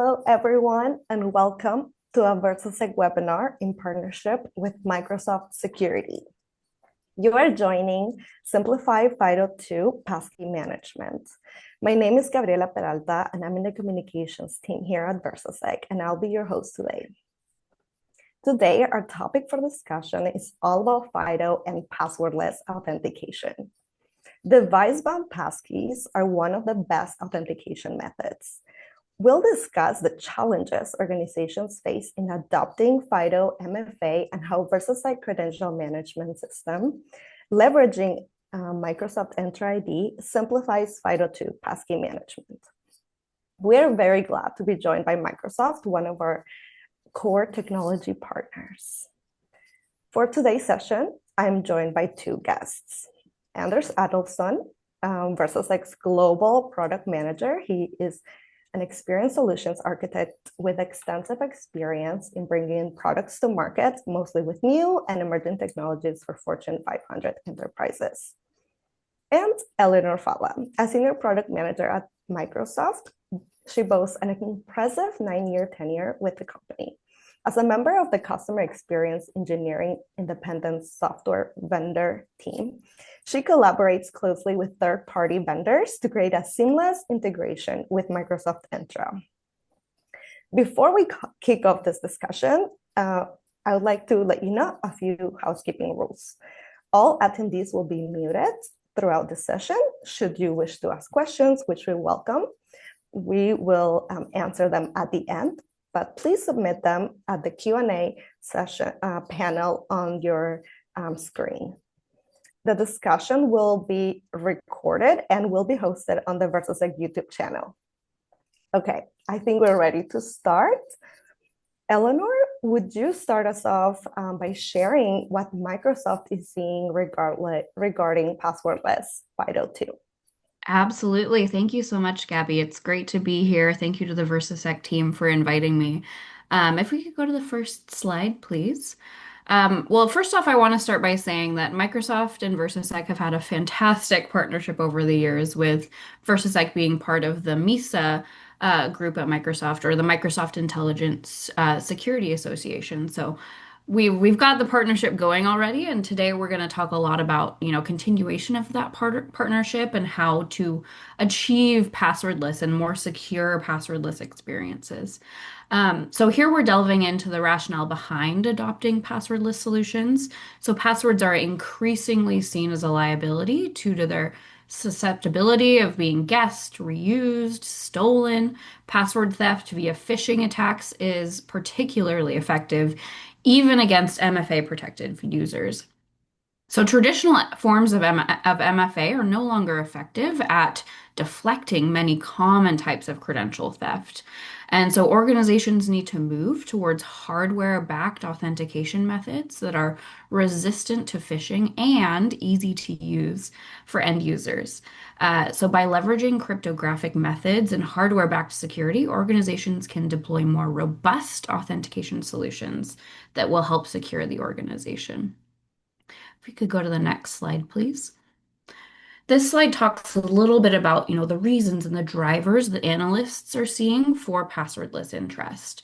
Hello, everyone, and welcome to a Versasec webinar in partnership with Microsoft Security. You are joining Simplify FIDO2 Passkey Management. My name is Gabriela Peralta, and I'm in the communications team here at Versasec, and I'll be your host today. Today, our topic for discussion is all about FIDO and passwordless authentication. Device-bound passkeys are one of the best authentication methods. We'll discuss the challenges organizations face in adopting FIDO MFA and how Versasec credential management system, leveraging Microsoft Entra ID, simplifies FIDO2 passkey management. We're very glad to be joined by Microsoft, one of our core technology partners. For today's session, I'm joined by two guests. Anders Adolfsson, Versasec's Global Product Manager. He is an experienced solutions architect with extensive experience in bringing products to market, mostly with new and emerging technologies for Fortune 500 enterprises. And Eleanor Falla, a senior product manager at Microsoft. She boasts an impressive 9-year tenure with the company. As a member of the Customer Experience Engineering Independent Software Vendor team, she collaborates closely with third-party vendors to create a seamless integration with Microsoft Entra. Before we kick off this discussion, I would like to let you know a few housekeeping rules. All attendees will be muted throughout the session. Should you wish to ask questions, which we welcome, we will answer them at the end, but please submit them at the Q&A session panel on your screen. The discussion will be recorded and will be hosted on the Versasec YouTube channel. Okay, I think we're ready to start. Eleanor, would you start us off by sharing what Microsoft is seeing regarding passwordless FIDO2? Absolutely. Thank you so much, Gabby. It's great to be here. Thank you to the Versasec team for inviting me. If we could go to the first slide, please. Well, first off, I want to start by saying that Microsoft and Versasec have had a fantastic partnership over the years, with Versasec being part of the MISA group at Microsoft, or the Microsoft Intelligence Security Association. So we've got the partnership going already, and today we're going to talk a lot about, continuation of that partnership and how to achieve passwordless and more secure passwordless experiences. So here we're delving into the rationale behind adopting passwordless solutions. So passwords are increasingly seen as a liability due to their susceptibility of being guessed, reused, stolen. Password theft via phishing attacks is particularly effective, even against MFA protected users. So traditional forms of MFA are no longer effective at deflecting many common types of credential theft. And so organizations need to move towards hardware-backed authentication methods that are resistant to phishing and easy to use for end users. So by leveraging cryptographic methods and hardware-backed security, organizations can deploy more robust authentication solutions that will help secure the organization. If we could go to the next slide, please. This slide talks a little bit about, the reasons and the drivers that analysts are seeing for passwordless interest.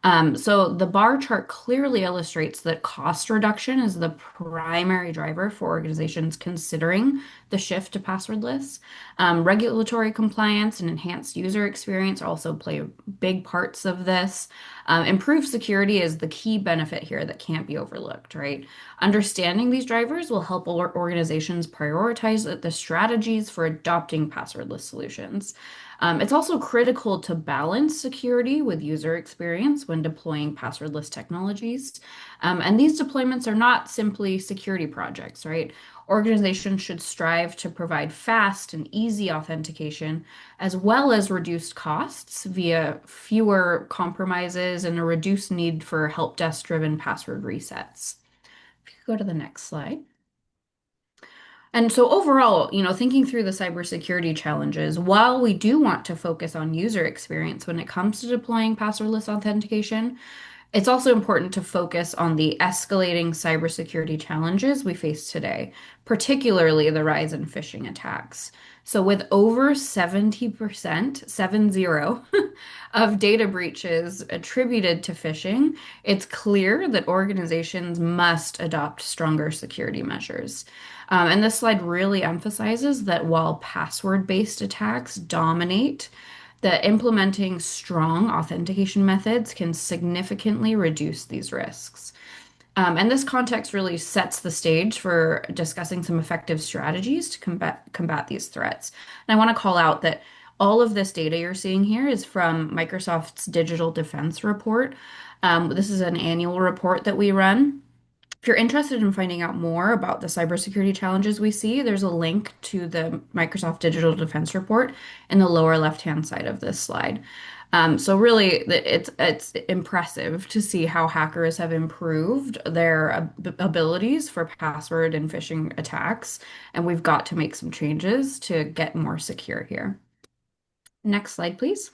So the bar chart clearly illustrates that cost reduction is the primary driver for organizations considering the shift to passwordless. Regulatory compliance and enhanced user experience also play big parts of this. Improved security is the key benefit here that can't be overlooked, right? Understanding these drivers will help organizations prioritize the strategies for adopting passwordless solutions. It's also critical to balance security with user experience when deploying passwordless technologies. And these deployments are not simply security projects, right? Organizations should strive to provide fast and easy authentication, as well as reduced costs via fewer compromises and a reduced need for help desk-driven password resets. If you could go to the next slide. And so overall, thinking through the cybersecurity challenges, while we do want to focus on user experience when it comes to deploying passwordless authentication, it's also important to focus on the escalating cybersecurity challenges we face today, particularly the rise in phishing attacks. So with over 70%, 70, of data breaches attributed to phishing, it's clear that organizations must adopt stronger security measures. And this slide really emphasizes that while password-based attacks dominate, that implementing strong authentication methods can significantly reduce these risks. And this context really sets the stage for discussing some effective strategies to combat these threats. And I want to call out that all of this data you're seeing here is from Microsoft's Digital Defense Report. This is an annual report that we run. If you're interested in finding out more about the cybersecurity challenges we see, there's a link to the Microsoft Digital Defense Report in the lower left-hand side of this slide. So really, it's impressive to see how hackers have improved their abilities for password and phishing attacks, and we've got to make some changes to get more secure here. Next slide, please.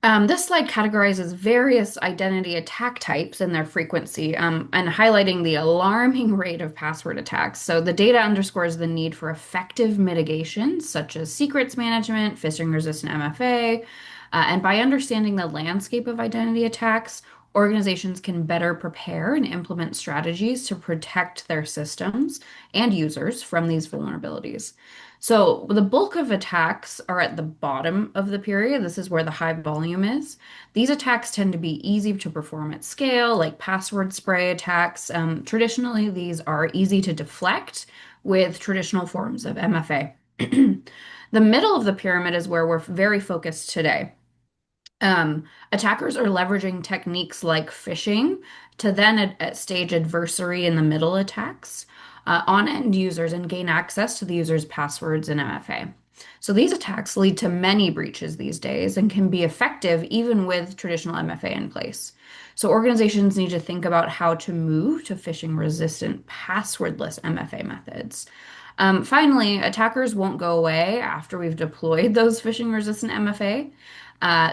This slide categorizes various identity attack types and their frequency, and highlighting the alarming rate of password attacks. So the data underscores the need for effective mitigation, such as secrets management, phishing-resistant MFA, and by understanding the landscape of identity attacks, organizations can better prepare and implement strategies to protect their systems and users from these vulnerabilities. So the bulk of attacks are at the bottom of the period. This is where the high volume is. These attacks tend to be easy to perform at scale, like password spray attacks. Traditionally, these are easy to deflect with traditional forms of MFA. The middle of the pyramid is where we're very focused today. Attackers are leveraging techniques like phishing to then stage adversary in the middle attacks on end users and gain access to the user's passwords and MFA. So these attacks lead to many breaches these days and can be effective even with traditional MFA in place. So organizations need to think about how to move to phishing-resistant passwordless MFA methods. Finally, attackers won't go away after we've deployed those phishing-resistant MFA.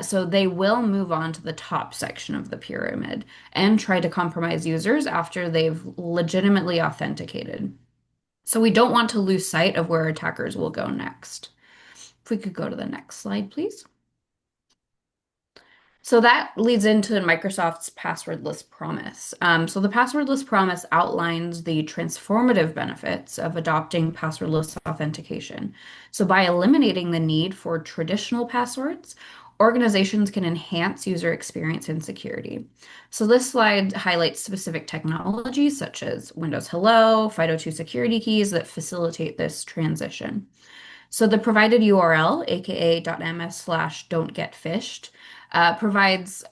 So they will move on to the top section of the pyramid and try to compromise users after they've legitimately authenticated. So we don't want to lose sight of where attackers will go next. If we could go to the next slide, please. So that leads into Microsoft's passwordless promise. So the passwordless promise outlines the transformative benefits of adopting passwordless authentication. So by eliminating the need for traditional passwords, organizations can enhance user experience and security. So this slide highlights specific technologies such as Windows Hello, FIDO2 security keys that facilitate this transition. So the provided URL, aka.ms/don'tgetphished, provides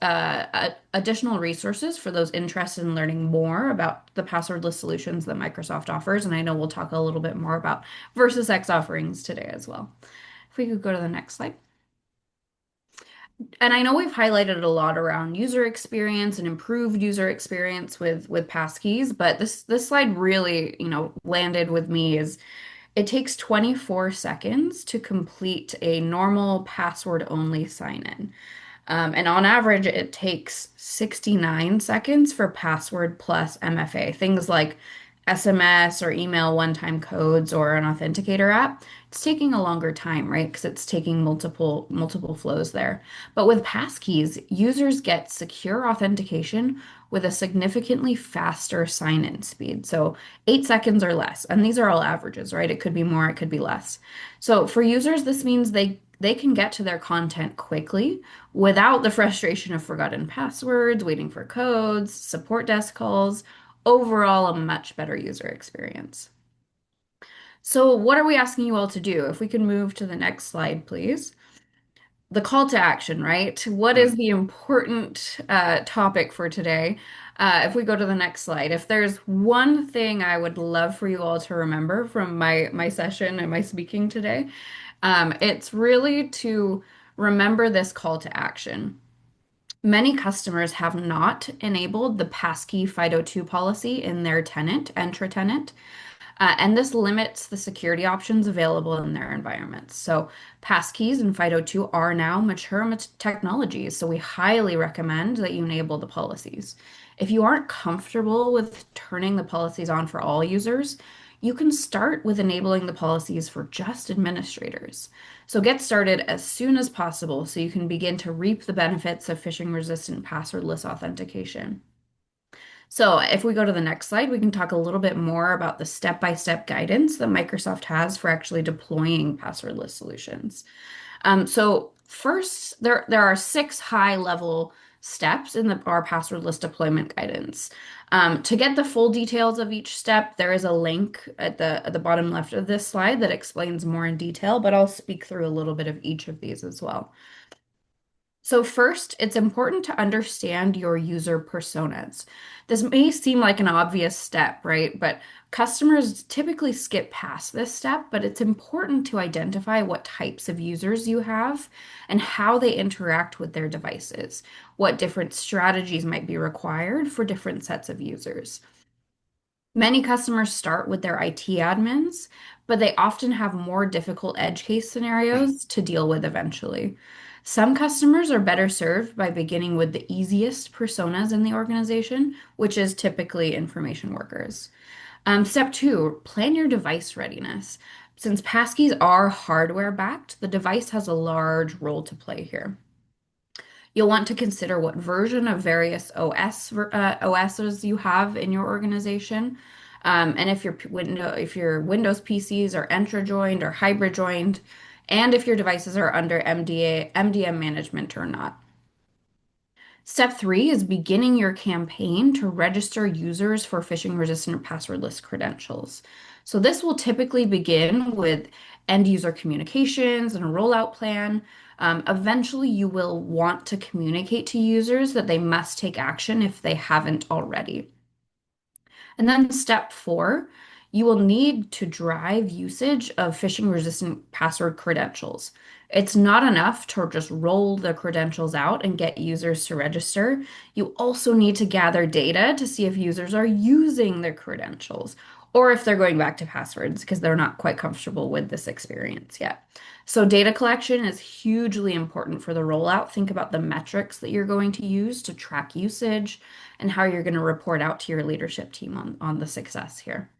additional resources for those interested in learning more about the passwordless solutions that Microsoft offers. And I know we'll talk a little bit more about Versasec's offerings today as well. If we could go to the next slide. And I know we've highlighted a lot around user experience and improved user experience with passkeys, but this slide really, landed with me is it takes 24 seconds to complete a normal password-only sign-in. And on average, it takes 69 seconds for password plus MFA. Things like SMS or email one-time codes or an authenticator app. It's taking a longer time, right? Because it's taking multiple flows there. But with passkeys, users get secure authentication with a significantly faster sign-in speed. So 8 seconds or less. And these are all averages, right? It could be more, it could be less. So for users, this means they can get to their content quickly without the frustration of forgotten passwords, waiting for codes, support desk calls. Overall, a much better user experience. So, what are we asking you all to do? If we can move to the next slide, please. The call to action, right? What is the important topic for today? If we go to the next slide, if there's one thing I would love for you all to remember from my session and my speaking today, it's really to remember this call to action. Many customers have not enabled the Passkey FIDO2 policy in their tenant, Entra tenant, and this limits the security options available in their environments. So passkeys and FIDO2 are now mature technologies, so we highly recommend that you enable the policies. If you aren't comfortable with turning the policies on for all users, you can start with enabling the policies for just administrators. So get started as soon as possible so you can begin to reap the benefits of phishing-resistant passwordless authentication. So if we go to the next slide, we can talk a little bit more about the step-by-step guidance that Microsoft has for actually deploying passwordless solutions. So first, there are 6 high-level steps in our passwordless deployment guidance. To get the full details of each step, there is a link at the bottom left of this slide that explains more in detail, but I'll speak through a little bit of each of these as well. So first, it's important to understand your user personas. This may seem like an obvious step, right? But customers typically skip past this step, but it's important to identify what types of users you have and how they interact with their devices, what different strategies might be required for different sets of users. Many customers start with their IT admins, but they often have more difficult edge case scenarios to deal with eventually. Some customers are better served by beginning with the easiest personas in the organization, which is typically information workers. Step 2, plan your device readiness. Since passkeys are hardware backed, the device has a large role to play here. You'll want to consider what version of various OSs you have in your organization. And if your Windows PCs are Entra joined or hybrid joined, and if your devices are under MDM management or not. Step 3 is beginning your campaign to register users for phishing-resistant passwordless credentials. So this will typically begin with end user communications and a rollout plan. Eventually, you will want to communicate to users that they must take action if they haven't already. And then step 4, you will need to drive usage of phishing-resistant password credentials. It's not enough to just roll the credentials out and get users to register. You also need to gather data to see if users are using their credentials or if they're going back to passwords because they're not quite comfortable with this experience yet. So data collection is hugely important for the rollout. Think about the metrics that you're going to use to track usage and how you're going to report out to your leadership team on the success here.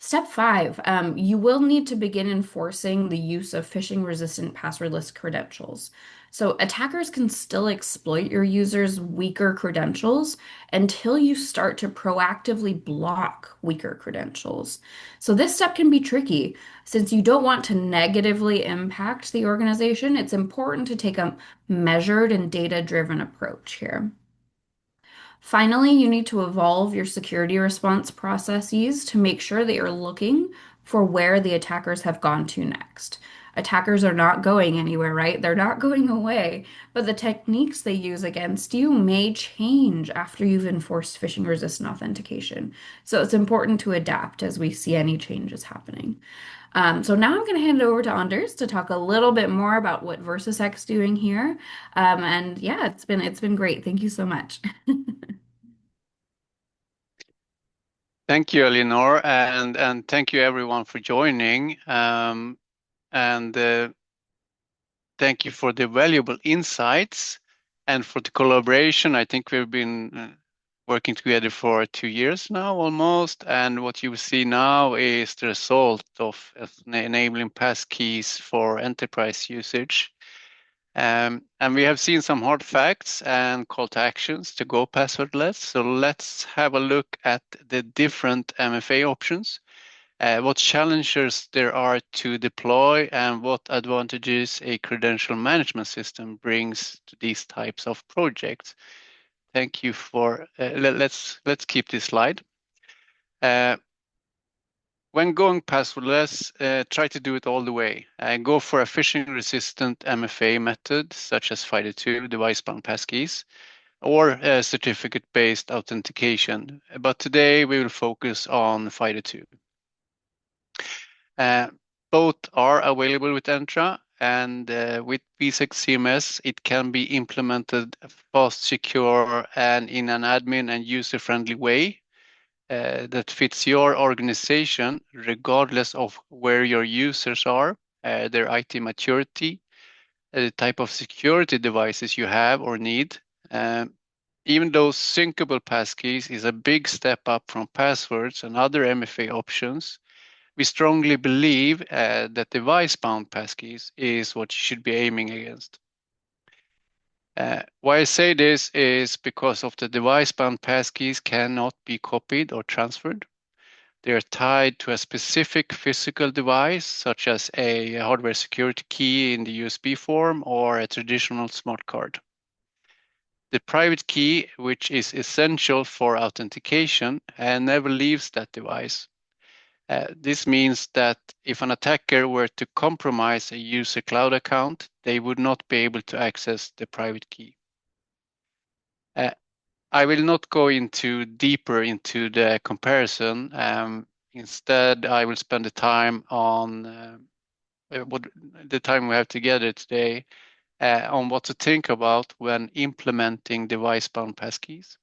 Step 5, you will need to begin enforcing the use of phishing-resistant passwordless credentials. So attackers can still exploit your users' weaker credentials until you start to proactively block weaker credentials. So this step can be tricky. Since you don't want to negatively impact the organization, it's important to take a measured and data-driven approach here. Finally, you need to evolve your security response processes to make sure that you're looking for where the attackers have gone to next. Attackers are not going anywhere, right? They're not going away, but the techniques they use against you may change after you've enforced phishing resistant authentication. So it's important to adapt as we see any changes happening. So now I'm going to hand it over to Anders to talk a little bit more about what Versasec's doing here. And yeah, it's been great. Thank you so much. Thank you, Eleanor, and thank you everyone for joining. And thank you for the valuable insights and for the collaboration. I think we've been working together for 2 years now almost, and what you see now is the result of enabling passkeys for enterprise usage. And we have seen some hard facts and call to actions to go passwordless. So let's have a look at the different MFA options, what challenges there are to deploy, and what advantages a credential management system brings to these types of projects. Thank you for, let's keep this slide. When going passwordless, try to do it all the way. Go for a phishing-resistant MFA method, such as FIDO2, device-bound passkeys, or certificate-based authentication. But today we will focus on FIDO2. Both are available with Entra, and with vSEC CMS, it can be implemented fast, secure, and in an admin and user-friendly way. That fits your organization, regardless of where your users are, their IT maturity, the type of security devices you have or need. Even though syncable passkeys is a big step up from passwords and other MFA options, we strongly believe that device-bound passkeys is what you should be aiming against. Why I say this is because of the device-bound passkeys cannot be copied or transferred. They are tied to a specific physical device, such as a hardware security key in the USB form or a traditional smart card. The private key, which is essential for authentication, never leaves that device. This means that if an attacker were to compromise a user cloud account, they would not be able to access the private key. I will not go deeper into the comparison. Instead, I will spend the time on the time we have together today on what to think about when implementing device-bound passkeys.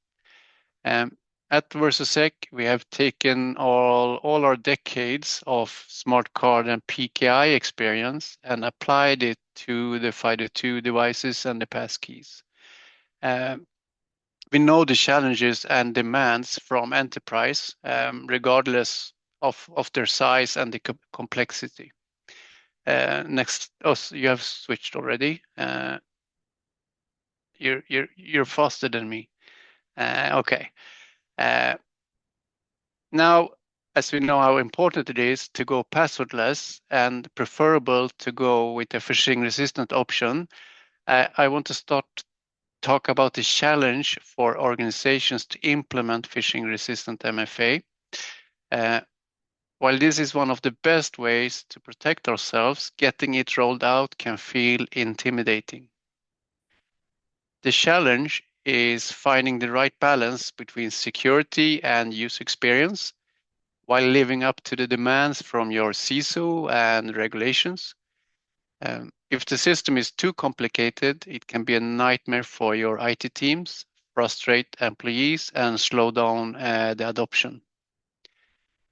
At Versasec, we have taken all our decades of smart card and PKI experience and applied it to the FIDO2 devices and the passkeys. We know the challenges and demands from enterprise, regardless of their size and the complexity. Next, you have switched already. You're faster than me. Okay. Now, as we know how important it is to go passwordless and preferable to go with a phishing-resistant option, I want to talk about the challenge for organizations to implement phishing-resistant MFA. While this is one of the best ways to protect ourselves, getting it rolled out can feel intimidating. The challenge is finding the right balance between security and user experience while living up to the demands from your CISO and regulations. If the system is too complicated, it can be a nightmare for your IT teams, frustrate employees, and slow down the adoption.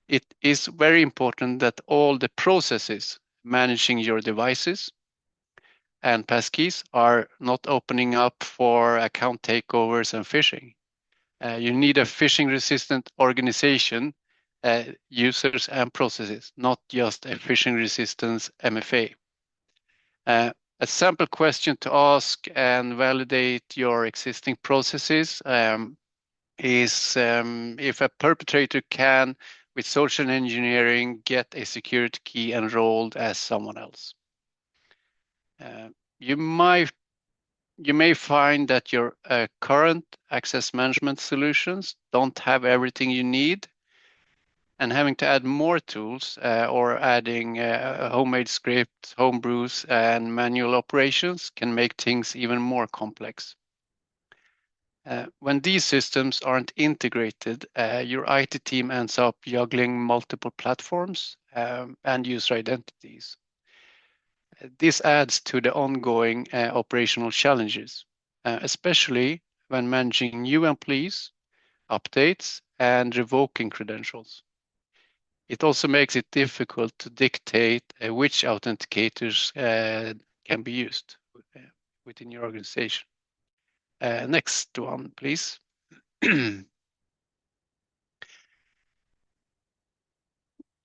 It is very important that all the processes managing your devices and passkeys are not opening up for account takeovers and phishing. You need a phishing-resistant organization, users and processes, not just a phishing-resistance MFA. A sample question to ask and validate your existing processes is if a perpetrator can, with social engineering, get a security key enrolled as someone else. You may find that your current access management solutions don't have everything you need, and having to add more tools or adding homemade scripts, homebrews, and manual operations can make things even more complex. When these systems aren't integrated, your IT team ends up juggling multiple platforms and user identities. This adds to the ongoing operational challenges, especially when managing new employees, updates, and revoking credentials. It also makes it difficult to dictate which authenticators can be used within your organization. Next one, please.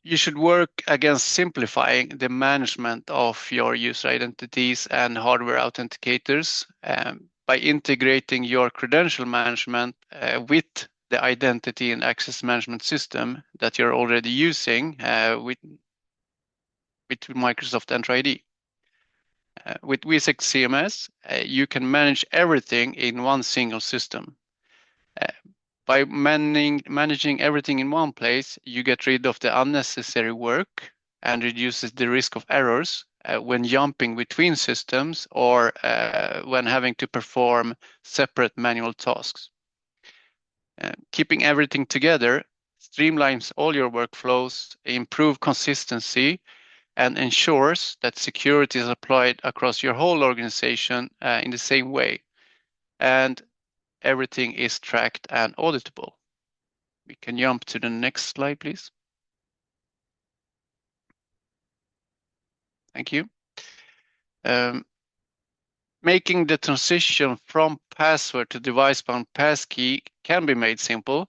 You should work against simplifying the management of your user identities and hardware authenticators by integrating your credential management with the identity and access management system that you're already using with Microsoft Entra ID. With vSEC CMS, you can manage everything in one single system. By managing everything in one place, you get rid of the unnecessary work and reduces the risk of errors when jumping between systems or when having to perform separate manual tasks. Keeping everything together streamlines all your workflows, improves consistency, and ensures that security is applied across your whole organization in the same way. And everything is tracked and auditable. We can jump to the next slide, please. Thank you. Making the transition from password to device-bound passkey can be made simple,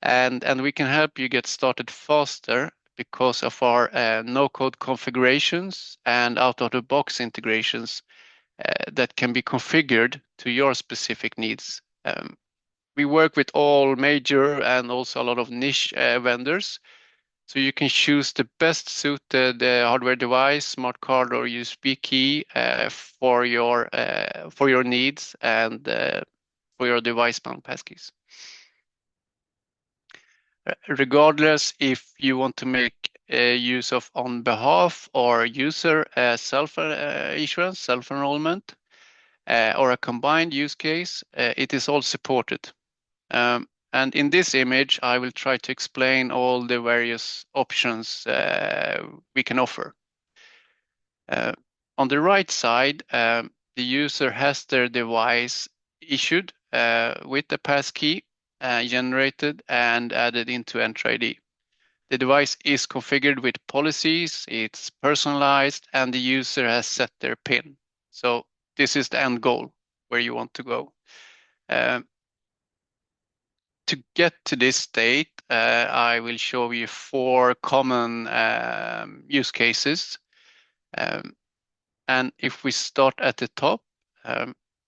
and we can help you get started faster because of our no-code configurations and out-of-the-box integrations that can be configured to your specific needs. We work with all major and also a lot of niche vendors, so you can choose the best suited hardware device, smart card, or USB key for your needs and for your device-bound passkeys. Regardless if you want to make use of on behalf or user self-issuance, self-enrollment, or a combined use case, it is all supported. And in this image, I will try to explain all the various options we can offer. On the right side, the user has their device issued with the passkey generated and added into Entra ID. The device is configured with policies, it's personalized, and the user has set their PIN. So this is the end goal where you want to go. To get to this state, I will show you 4 common use cases. And if we start at the top,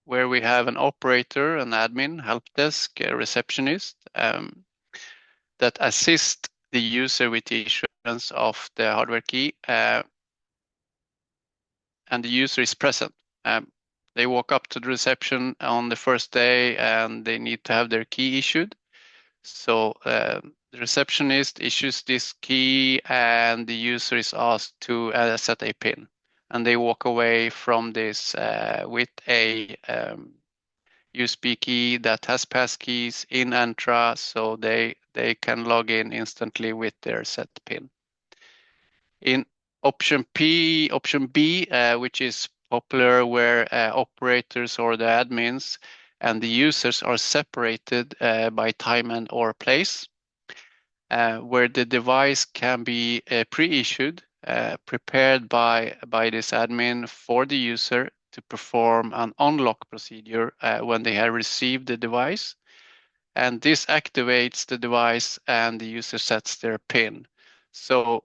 where we have an operator, an admin, help desk, a receptionist, that assist the user with the issuance of the hardware key, and the user is present. They walk up to the reception on the first day and they need to have their key issued. So the receptionist issues this key and the user is asked to set a PIN. And they walk away from this with a USB key that has passkeys in Entra, so they can log in instantly with their set PIN. In option B, which is popular, where operators or the admins and the users are separated by time and or place, where the device can be pre-issued, prepared by this admin for the user to perform an unlock procedure when they have received the device. And this activates the device and the user sets their PIN. So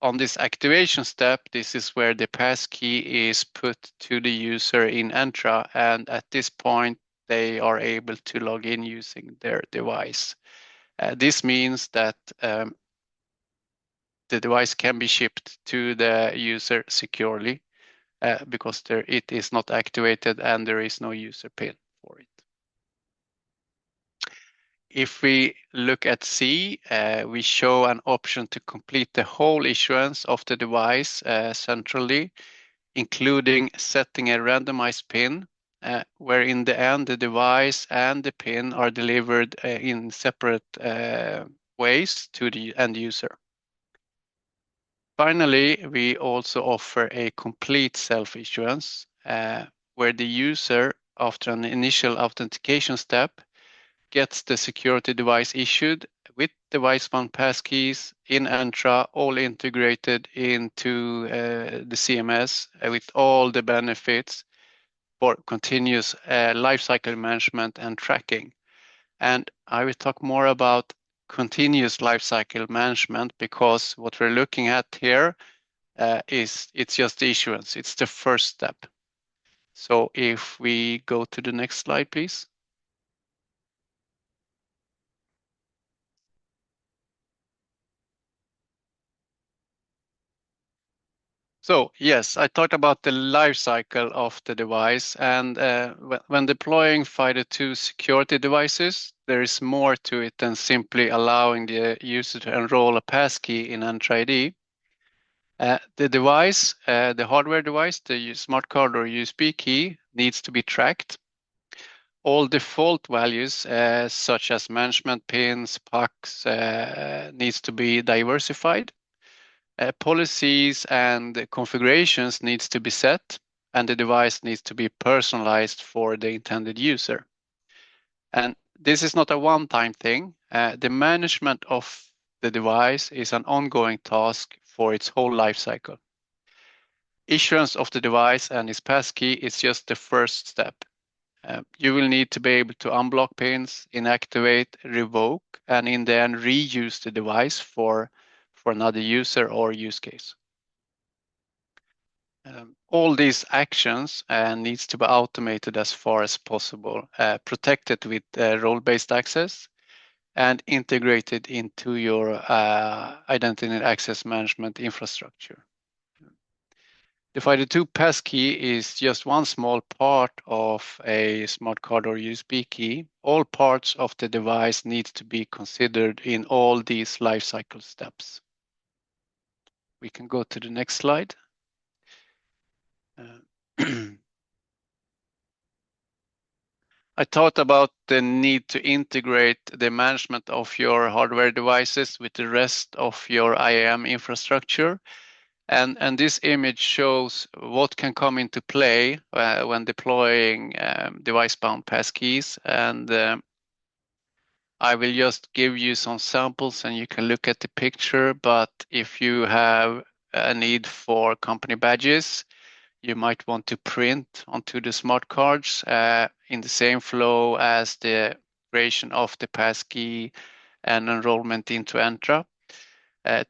on this activation step, this is where the passkey is put to the user in Entra, and at this point, they are able to log in using their device. This means that the device can be shipped to the user securely because it is not activated and there is no user PIN for it. If we look at C, we show an option to complete the whole issuance of the device centrally, including setting a randomized PIN, where in the end the device and the PIN are delivered in separate ways to the end user. Finally, we also offer a complete self-issuance, where the user, after an initial authentication step, gets the security device issued with device-bound passkeys in Entra, all integrated into the CMS with all the benefits for continuous lifecycle management and tracking. And I will talk more about continuous lifecycle management because what we're looking at here it's just the issuance. It's the first step. So if we go to the next slide, please. So yes, I talked about the life cycle of the device, and when deploying FIDO2 security devices, there is more to it than simply allowing the user to enroll a passkey in Entra ID. The device, the hardware device, the smart card or USB key needs to be tracked. All default values, such as management pins, pucks, needs to be diversified. Policies and configurations needs to be set, and the device needs to be personalized for the intended user. And this is not a one-time thing. The management of the device is an ongoing task for its whole life cycle. Issuance of the device and its passkey is just the first step. You will need to be able to unblock pins, inactivate, revoke, and in the end reuse the device for another user or use case. All these actions needs to be automated as far as possible, protected with role-based access, and integrated into your identity and access management infrastructure. The FIDO2 passkey is just one small part of a smart card or USB key. All parts of the device need to be considered in all these lifecycle steps. We can go to the next slide. I thought about the need to integrate the management of your hardware devices with the rest of your IAM infrastructure. And this image shows what can come into play when deploying device-bound passkeys. And I will just give you some samples and you can look at the picture. But if you have a need for company badges, you might want to print onto the smart cards in the same flow as the creation of the passkey and enrollment into Entra,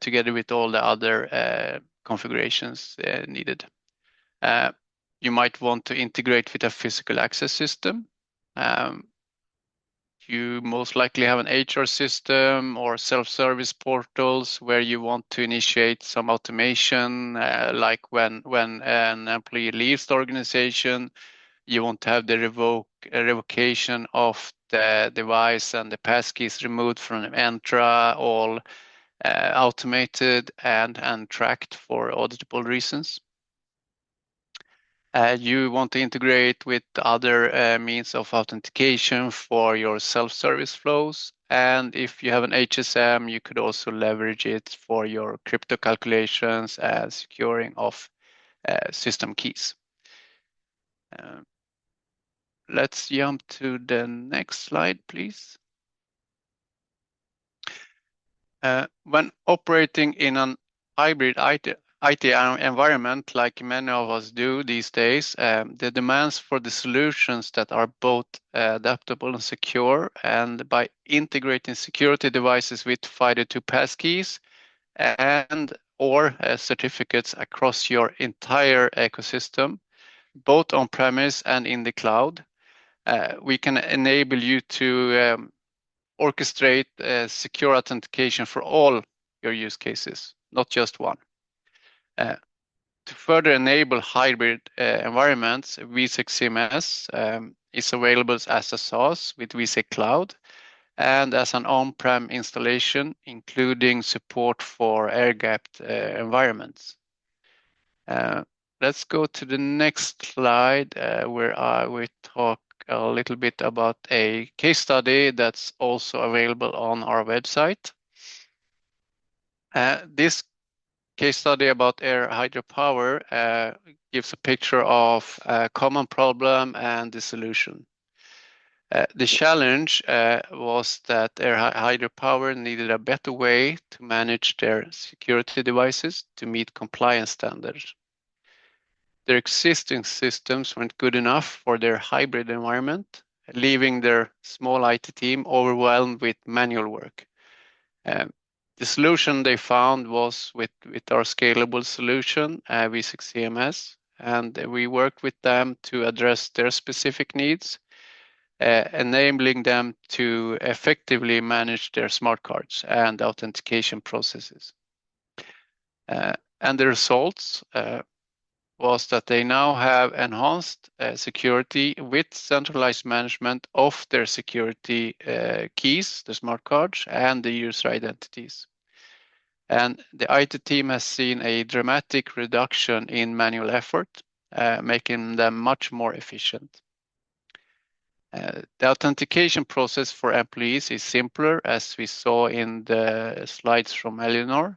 together with all the other configurations needed. You might want to integrate with a physical access system. You most likely have an HR system or self-service portals where you want to initiate some automation, like when an employee leaves the organization, you want to have the revocation of the device and the passkeys removed from Entra, all automated and tracked for auditable reasons. You want to integrate with other means of authentication for your self-service flows. And if you have an HSM, you could also leverage it for your crypto calculations and securing of system keys. Let's jump to the next slide, please. When operating in an hybrid IT environment, like many of us do these days, the demands for the solutions that are both adaptable and secure, and by integrating security devices with FIDO2 passkeys and or certificates across your entire ecosystem, both on-premise and in the cloud, we can enable you to orchestrate secure authentication for all your use cases, not just one. To further enable hybrid environments, vSEC CMS is available as a SaaS with vSEC Cloud and as an on-prem installation, including support for air-gapped environments. Let's go to the next slide where I will talk a little bit about a case study that's also available on our website. This case study about air hydropower gives a picture of a common problem and the solution. The challenge was that air hydropower needed a better way to manage their security devices to meet compliance standards. Their existing systems weren't good enough for their hybrid environment, leaving their small IT team overwhelmed with manual work. The solution they found was with our scalable solution, vSEC CMS, and we worked with them to address their specific needs, enabling them to effectively manage their smart cards and authentication processes. And the results was that they now have enhanced security with centralized management of their security keys, the smart cards, and the user identities. And the IT team has seen a dramatic reduction in manual effort, making them much more efficient. The authentication process for employees is simpler, as we saw in the slides from Eleanor.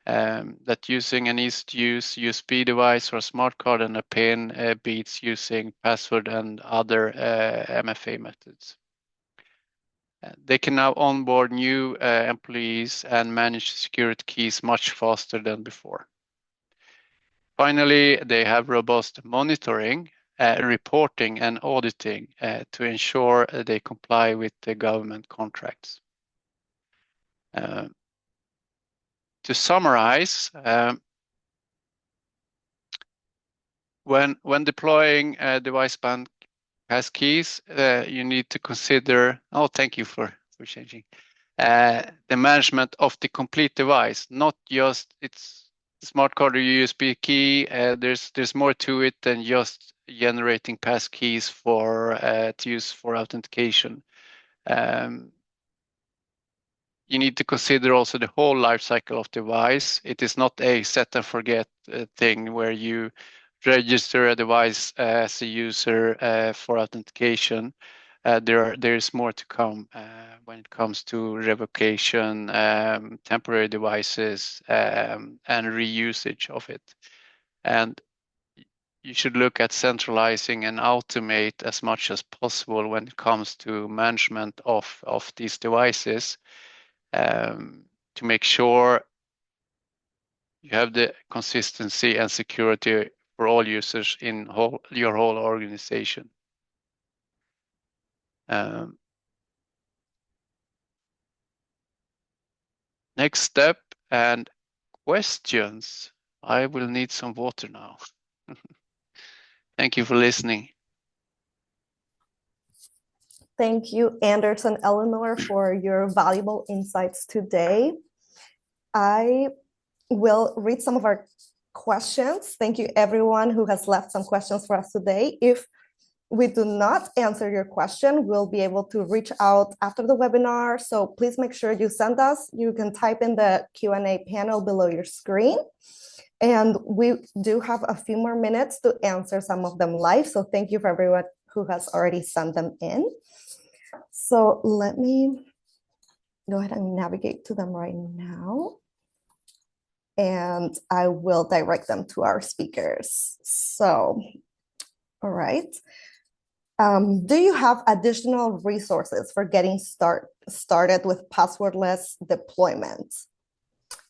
That using an easy-to-use USB device or a smart card and a PIN beats using password and other MFA methods. They can now onboard new employees and manage security keys much faster than before. Finally, they have robust monitoring, reporting, and auditing to ensure they comply with the government contracts. To summarize, when deploying device span passkeys, you need to consider. Oh, thank you for changing. The management of the complete device, not just its smart card or USB key. There's more to it than just generating passkeys for to use for authentication. You need to consider also the whole life cycle of device. It is not a set and forget thing where you register a device as a user for authentication. There's more to come when it comes to revocation, temporary devices, and reusage of it. And you should look at centralizing and automate as much as possible when it comes to management of these devices, to make sure you have the consistency and security for all users in your whole organization. Next step and questions. I will need some water now. Thank you for listening. Thank you, Anders and Eleanor, for your valuable insights today. I will read some of our questions. Thank you, everyone who has left some questions for us today. If we do not answer your question, we'll be able to reach out after the webinar. So please make sure you send us. You can type in the Q&A panel below your screen. And we do have a few more minutes to answer some of them live. So thank you for everyone who has already sent them in. So let me go ahead and navigate to them right now. And I will direct them to our speakers. So, all right. Do you have additional resources for getting started with passwordless deployment?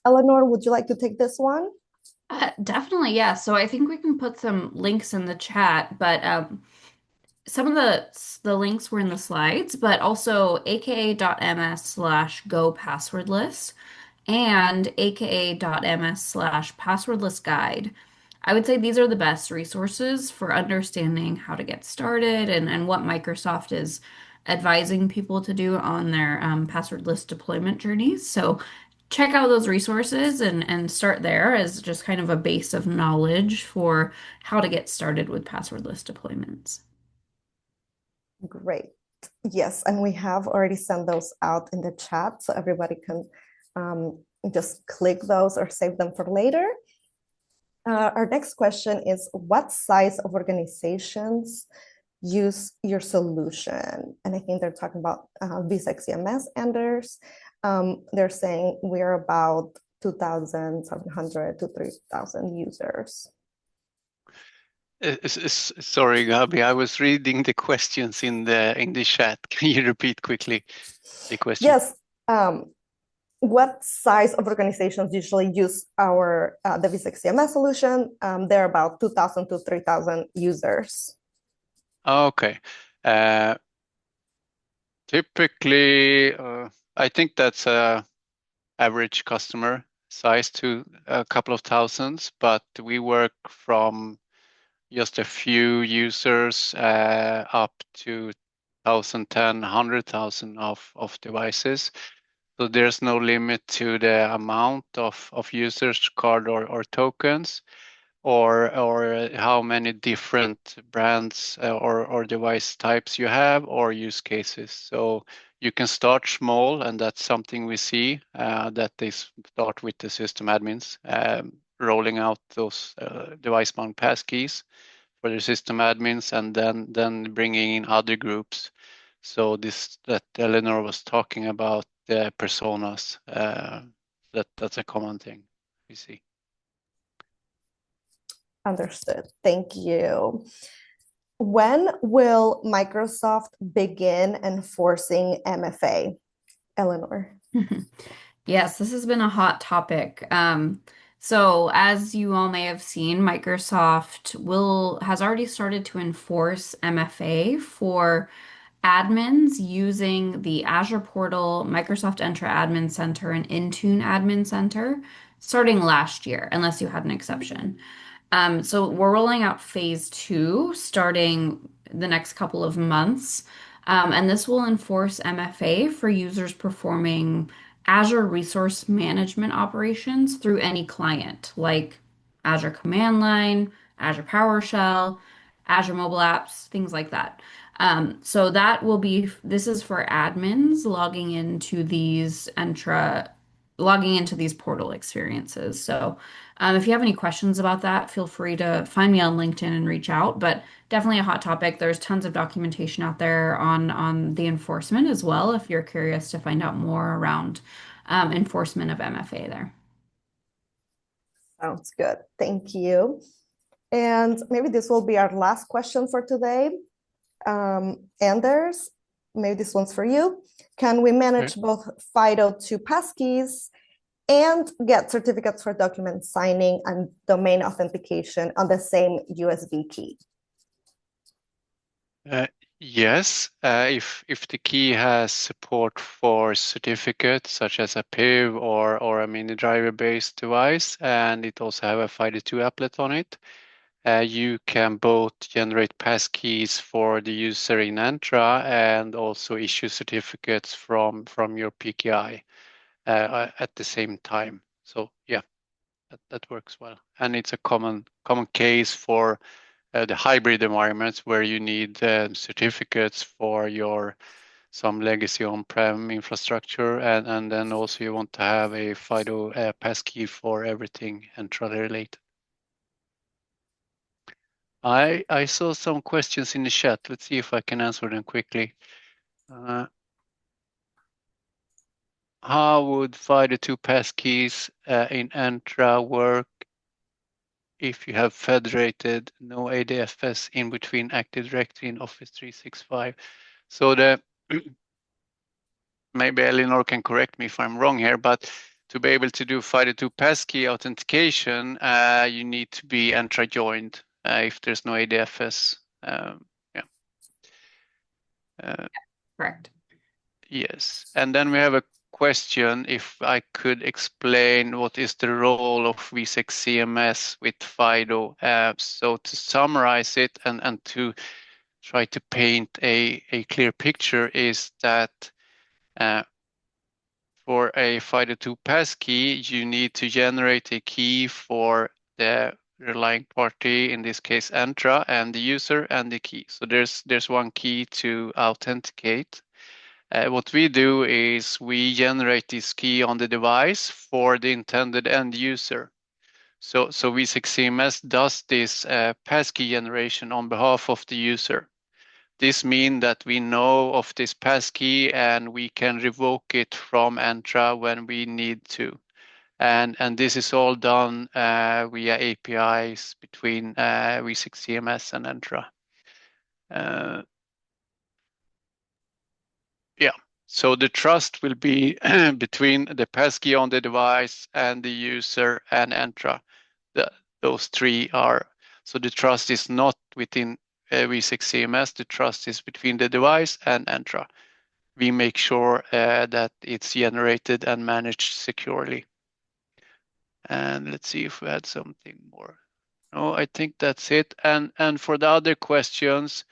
Eleanor, would you like to take this one? Definitely, yeah. So I think we can put some links in the chat, but some of the links were in the slides, but also aka.ms/go passwordless and aka.ms/passwordless guide. I would say these are the best resources for understanding how to get started and what Microsoft is advising people to do on their passwordless deployment journeys. So check out those resources and start there as just kind of a base of knowledge for how to get started with passwordless deployments. Great. Yes, and we have already sent those out in the chat, so everybody can just click those or save them for later. Our next question is, what size of organizations use your solution? And I think they're talking about vSEC CMS, Anders. They're saying we're about 2,700 to 3,000 users. Sorry, Gabi, I was reading the questions in the chat. Can you repeat quickly the question? Yes. What size of organizations usually use our the vSEC CMS solution? They're about 2,000 to 3,000 users. Okay. Typically, I think that's a average customer size to a couple of thousands, but we work from just a few users up to 1,000, 10, 100,000 of devices. So there's no limit to the amount of users, card or tokens, or how many different brands or device types you have or use cases. So you can start small, and that's something we see that they start with the system admins rolling out those device-bound passkeys for the system admins, and then bringing in other groups. So this that Eleanor was talking about, the personas, that's a common thing we see. Understood. Thank you. When will Microsoft begin enforcing MFA? Eleanor. Yes, this has been a hot topic. So, as you all may have seen, Microsoft has already started to enforce MFA for admins using the Azure portal, Microsoft Entra Admin Center, and Intune Admin Center starting last year, unless you had an exception. So we're rolling out phase 2 starting the next couple of months. And this will enforce MFA for users performing Azure resource management operations through any client, like Azure Command Line, Azure PowerShell, Azure mobile apps, things like that. So this is for admins logging into these portal experiences. So if you have any questions about that, feel free to find me on LinkedIn and reach out. But definitely a hot topic. There's tons of documentation out there on the enforcement as well, if you're curious to find out more around enforcement of MFA there. Sounds good. Thank you. And maybe this will be our last question for today. Anders, maybe this one's for you. Can we manage both FIDO2 passkeys and get certificates for document signing and domain authentication on the same USB key? Yes, if the key has support for certificates such as a PIV or a mini driver-based device, and it also have a FIDO2 applet on it, you can both generate passkeys for the user in Entra and also issue certificates from your PKI at the same time. So yeah, that works well, and it's a common case for the hybrid environments where you need certificates for some legacy on-prem infrastructure, and then also you want to have a FIDO passkey for everything Entra related. I saw some questions in the chat. Let's see if I can answer them quickly. How would FIDO2 passkeys in Entra work if you have federated no ADFS in between Active Directory and Office 365? So maybe Eleanor can correct me if I'm wrong here, but to be able to do FIDO2 passkey authentication, you need to be Entra joined if there's no ADFS. Correct. Yes, and then we have a question if I could explain what is the role of vSEC CMS with FIDO. So to summarize it and to try to paint a clear picture is that for a FIDO2 passkey, you need to generate a key for the relying party, in this case Entra, and the user and the key. So there's one key to authenticate. What we do is we generate this key on the device for the intended end user. So vSEC CMS does this passkey generation on behalf of the user. This means that we know of this passkey and we can revoke it from Entra when we need to. And this is all done via APIs between vSEC CMS and Entra. Yeah, so the trust will be between the passkey on the device and the user and Entra. Those three are, so the trust is not within vSEC CMS, the trust is between the device and Entra. We make sure that it's generated and managed securely. And let's see if we had something more. No, I think that's it. And for the other questions,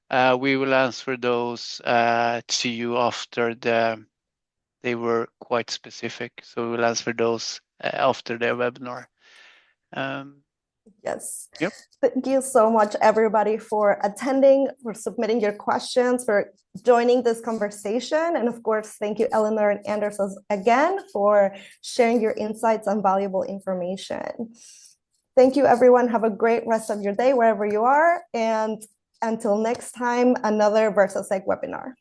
we will answer those to you after they were quite specific. So we will answer those after the webinar. Yes. Yep. Thank you so much, everybody, for attending, for submitting your questions, for joining this conversation. And of course, thank you, Eleanor and Anders, again, for sharing your insights and valuable information. Thank you, everyone. Have a great rest of your day, wherever you are. And until next time, another Versasec webinar.